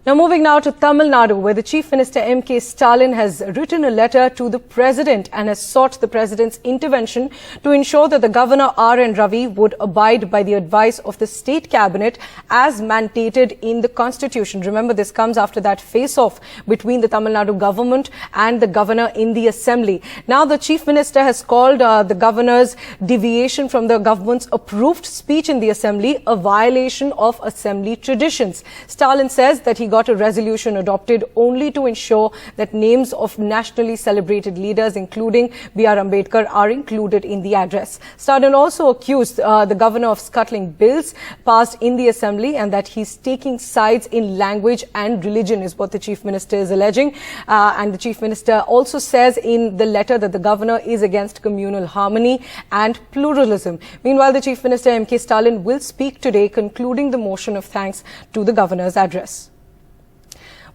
Now moving now to Tamil Nadu, where the Chief Minister M.K. Stalin has written a letter to the President and has sought the President's intervention to ensure that the Governor Ravi would abide by the advice of the State Cabinet as mandated in the Constitution. Remember, this comes after that face-off between the Tamil Nadu government and the Governor in the Assembly. Now the Chief Minister has called the Governor's deviation from the government's approved speech in the Assembly a violation of Assembly traditions. Stalin says that he got a resolution adopted only to ensure that names of nationally celebrated leaders, including B.R. Ambedkar, are included in the address. Stalin also accused the governor of scuttling bills passed in the Assembly and that he's taking sides in language and religion, is what the Chief Minister is alleging. And the Chief Minister also says in the letter that the governor is against communal harmony and pluralism. Meanwhile, the Chief Minister M.K. Stalin will speak today, concluding the motion of thanks to the governor's address.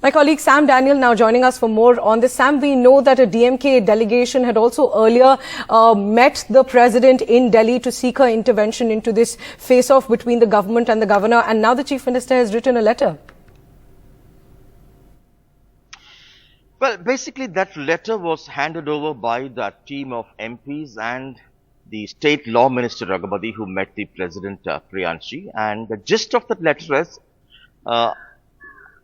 My colleague Sam Daniel now joining us for more on this. Sam, we know that a DMK delegation had also earlier met the President in Delhi to seek her intervention into this face-off between the government and the governor, and now the Chief Minister has written a letter. Well, basically that letter was handed over by that team of MPs and the State Law Minister Raghupati, who met the President Priyanshi, and the gist of that letter is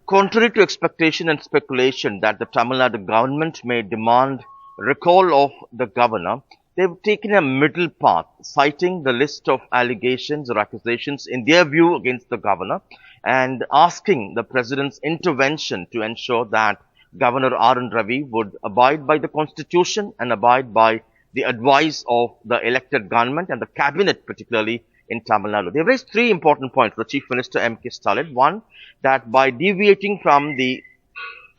contrary to expectation and speculation that the Tamil Nadu government may demand recall of the governor, they've taken a middle path, citing the list of allegations or accusations in their view against the governor and asking the President's intervention to ensure that Governor Ravi would abide by the Constitution and abide by the advice of the elected government and the cabinet, particularly in Tamil Nadu. They raised three important points for the Chief Minister M.K. Stalin. One, that by deviating from the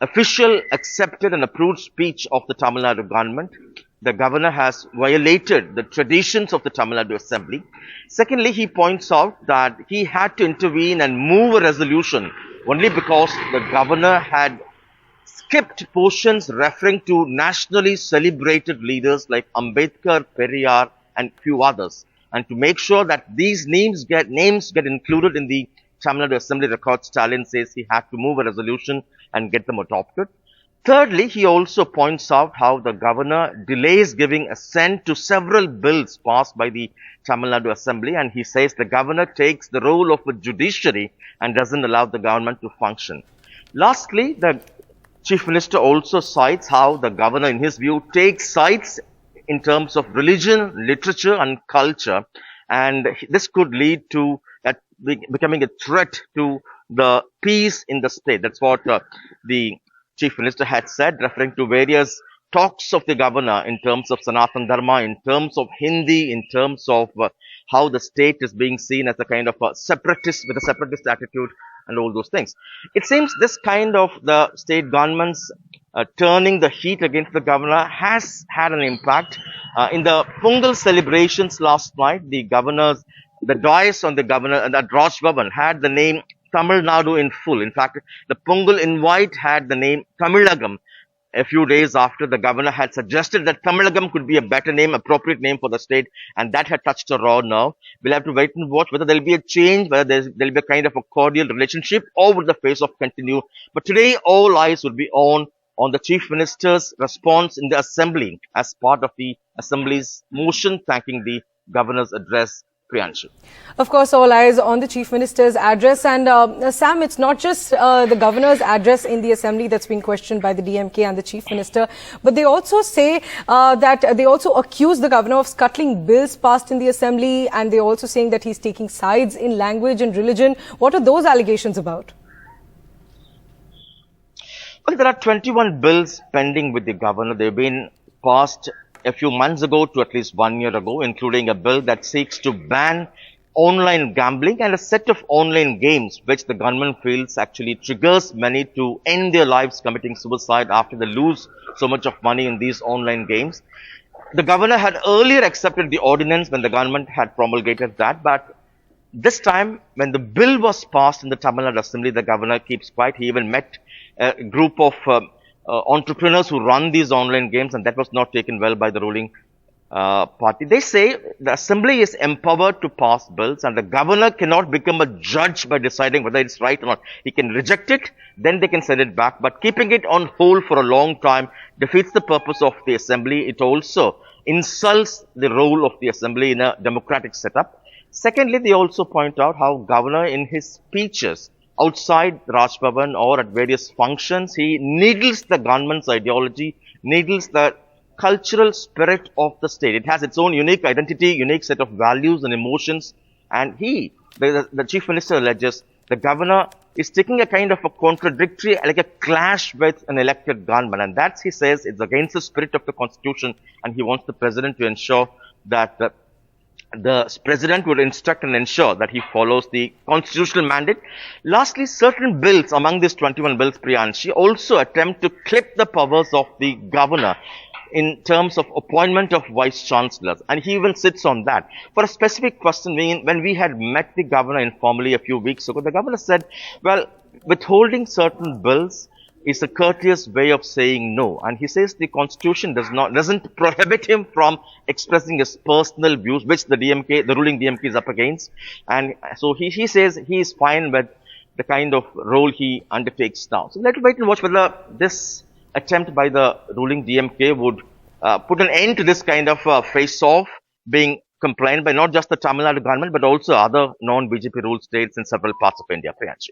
official accepted and approved speech of the Tamil Nadu government, the governor has violated the traditions of the Tamil Nadu Assembly. Secondly, he points out that he had to intervene and move a resolution only because the governor had skipped portions referring to nationally celebrated leaders like Ambedkar, Periyar and few others. And to make sure that these names get included in the Tamil Nadu Assembly record, Stalin says he had to move a resolution and get them adopted. Thirdly, he also points out how the governor delays giving assent to several bills passed by the Tamil Nadu Assembly, and he says the governor takes the role of a judiciary and doesn't allow the government to function. Lastly, the Chief Minister also cites how the governor, in his view, takes sides in terms of religion, literature and culture, and this could lead to that becoming a threat to the peace in the state. That's what the Chief Minister had said, referring to various talks of the governor in terms of Sanatan Dharma, in terms of Hindi, in terms of how the state is being seen as a kind of a separatist, with a separatist attitude and all those things. It seems this kind of the state government's turning the heat against the governor has had an impact. In the Pongal celebrations last night, the dais on the governor and the Raj Bhavan had the name Tamil Nadu in full. In fact, the Pongal invite had the name Tamilagam a few days after the governor had suggested that Tamilagam could be a better name, appropriate name for the state, and that had touched a raw nerve. We'll have to wait and watch whether there'll be a change, whether there'll be a kind of a cordial relationship, or will the face off continue. But today, all eyes will be on the Chief Minister's response in the Assembly as part of the Assembly's motion thanking the governor's address. Priyanshu. Of course, all eyes on the Chief Minister's address. And Sam, it's not just the governor's address in the Assembly that's been questioned by the DMK and the Chief Minister, but they also say that they also accuse the governor of scuttling bills passed in the Assembly, and they're also saying that he's taking sides in language and religion. What are those allegations about? Well, there are 21 bills pending with the governor. They've been passed a few months ago to at least 1 year ago, including a bill that seeks to ban online gambling and a set of online games which the government feels actually triggers many to end their lives committing suicide after they lose so much of money in these online games. The governor had earlier accepted the ordinance when the government had promulgated that, but this time when the bill was passed in the Tamil Nadu Assembly, the governor keeps quiet. He even met a group of entrepreneurs who run these online games, and that was not taken well by the ruling party. They say the assembly is empowered to pass bills and the governor cannot become a judge by deciding whether it's right or not. He can reject it, then they can send it back. But keeping it on hold for a long time defeats the purpose of the assembly. It also insults the role of the assembly in a democratic setup. Secondly, they also point out how governor in his speeches outside Raj Bhavan or at various functions, he needles the government's ideology, needles the cultural spirit of the state. It has its own unique identity, unique set of values and emotions. And the chief minister alleges, the governor is taking a kind of a contradictory, like a clash with an elected government. And that, he says, is against the spirit of the constitution. And he wants the president to ensure that the president would instruct and ensure that he follows the constitutional mandate. Lastly, certain bills among these 21 bills, Priyanshi, also attempt to clip the powers of the governor in terms of appointment of vice chancellors, and he even sits on that. For a specific question, when we had met the governor informally a few weeks ago, the governor said, well, withholding certain bills is a courteous way of saying no, and he says the constitution doesn't prohibit him from expressing his personal views, which the ruling DMK is up against, and so he says he is fine with the kind of role he undertakes now. So let's wait and watch whether this attempt by the ruling DMK would put an end to this kind of face-off being complained by not just the Tamil Nadu government but also other non-BJP ruled states in several parts of India. Priyanshi.